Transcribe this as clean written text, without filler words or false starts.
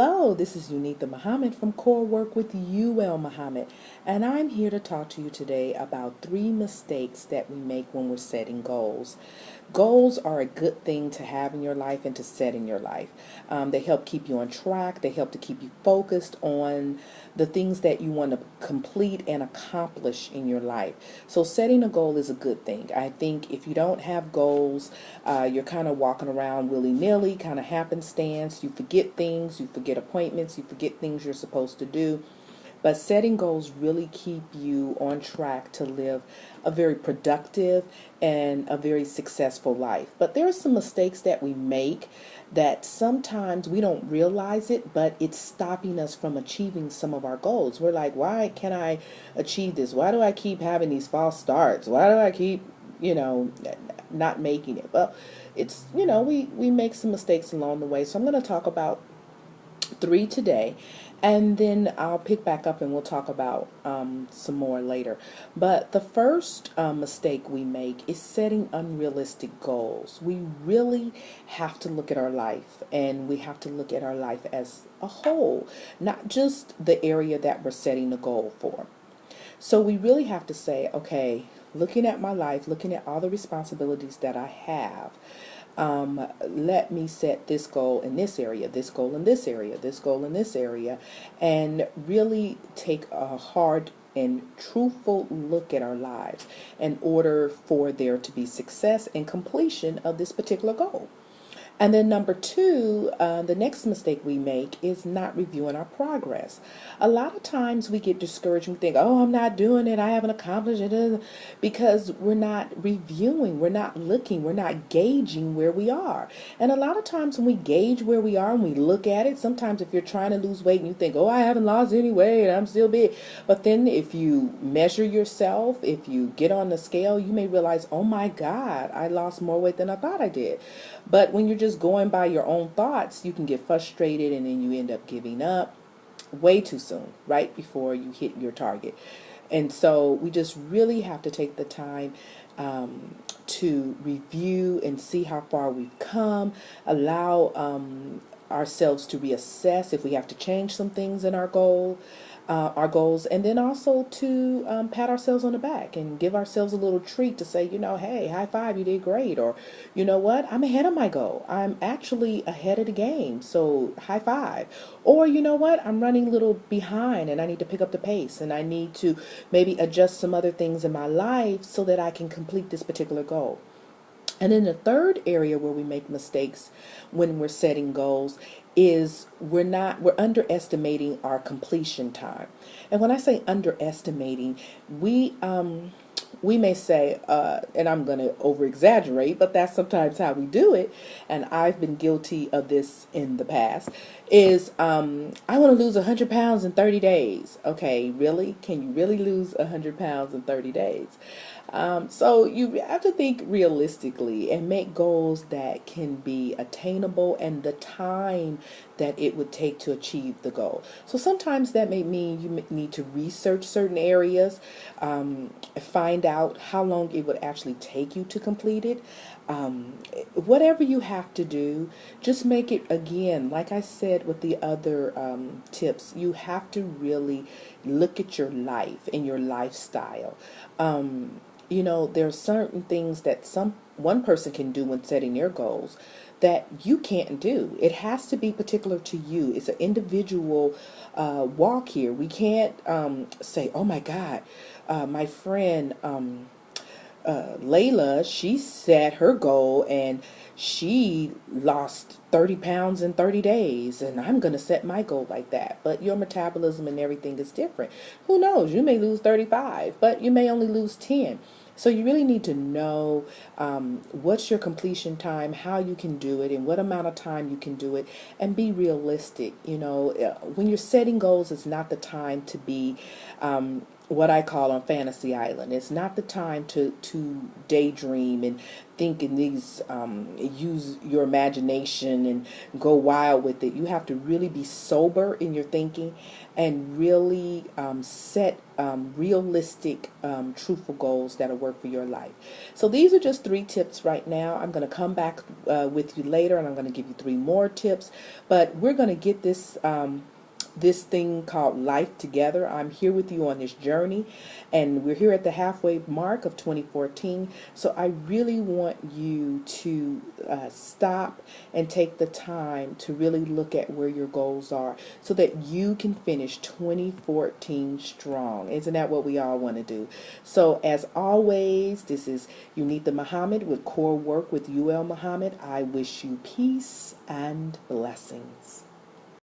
Hello, this is Unitha Muhammad from Core Work with UL Muhammad, and I'm here to talk to you today about 3 mistakes that we make when we're setting goals. Goals are a good thing to have in your life and to set in your life. They help keep you on track, they help to keep you focused on the things that you want to complete and accomplish in your life. So, setting a goal is a good thing. I think if you don't have goals, you're kind of walking around willy nilly, kind of happenstance. You forget things, you forget appointments, you forget things you're supposed to do. But setting goals really keep you on track to live a very productive and a very successful life. But there are some mistakes that we make that sometimes we don't realize it, but it's stopping us from achieving some of our goals. We're like, why can't I achieve this? Why do I keep having these false starts? Why do I keep, not making it? Well, it's, we make some mistakes along the way. So I'm going to talk about 3 today, and then I'll pick back up and we'll talk about some more later. But the first mistake we make is setting unrealistic goals. We really have to look at our life, and we have to look at our life as a whole, not just the area that we're setting a goal for. So we really have to say, okay, looking at my life, looking at all the responsibilities that I have, let me set this goal in this area, this goal in this area, this goal in this area, and really take a hard and truthful look at our lives in order for there to be success and completion of this particular goal. And then number 2, the next mistake we make is not reviewing our progress. A lot of times we get discouraged and think, oh, I'm not doing it, I haven't accomplished it, because we're not reviewing, we're not looking, we're not gauging where we are. And a lot of times when we gauge where we are and we look at it, sometimes if you're trying to lose weight and you think, oh, I haven't lost any weight, I'm still big. But then if you measure yourself, if you get on the scale, you may realize, oh my God, I lost more weight than I thought I did. But when you're just going by your own thoughts, you can get frustrated and then you end up giving up way too soon, right before you hit your target. And so we just really have to take the time to review and see how far we've come, allow ourselves to reassess if we have to change some things in our goals, and then also to pat ourselves on the back and give ourselves a little treat to say, hey, high five, you did great, or you know what, I'm ahead of my goal. I'm actually ahead of the game, so high five. Or you know what, I'm running a little behind and I need to pick up the pace and I need to maybe adjust some other things in my life so that I can complete this particular goal. And then the third area where we make mistakes when we're setting goals is we're underestimating our completion time. And when I say underestimating, we may say, and I'm going to over exaggerate, but that's sometimes how we do it, and I've been guilty of this in the past, is I want to lose 100 pounds in 30 days. Okay, really? Can you really lose 100 pounds in 30 days? So you have to think realistically and make goals that can be attainable and the time that it would take to achieve the goal. So sometimes that may mean you need to research certain areas, find out how long it would actually take you to complete it. Whatever you have to do, just make it, again, like I said with the other tips, you have to really look at your life and your lifestyle. There are certain things that one person can do when setting their goals that you can't do. It has to be particular to you. It's an individual walk here. We can't say, oh my God, my friend Layla, she set her goal and she lost 30 pounds in 30 days, and I'm going to set my goal like that. But your metabolism and everything is different. Who knows? You may lose 35, but you may only lose 10. So you really need to know what's your completion time, how you can do it, and what amount of time you can do it, and be realistic. When you're setting goals, it's not the time to be what I call on Fantasy Island. It's not the time to daydream and think in these, use your imagination and go wild with it. You have to really be sober in your thinking and really set realistic, truthful goals that'll work for your life. So these are just 3 tips right now. I'm going to come back with you later, and I'm going to give you 3 more tips. But we're going to get this thing called life together. I'm here with you on this journey, and we're here at the halfway mark of 2014. So I really want you to stop and take the time to really look at where your goals are so that you can finish 2014 strong. Isn't that what we all want to do? So as always, this is Unita Muhammad with Core Work with UL Muhammad. I wish you peace and blessings.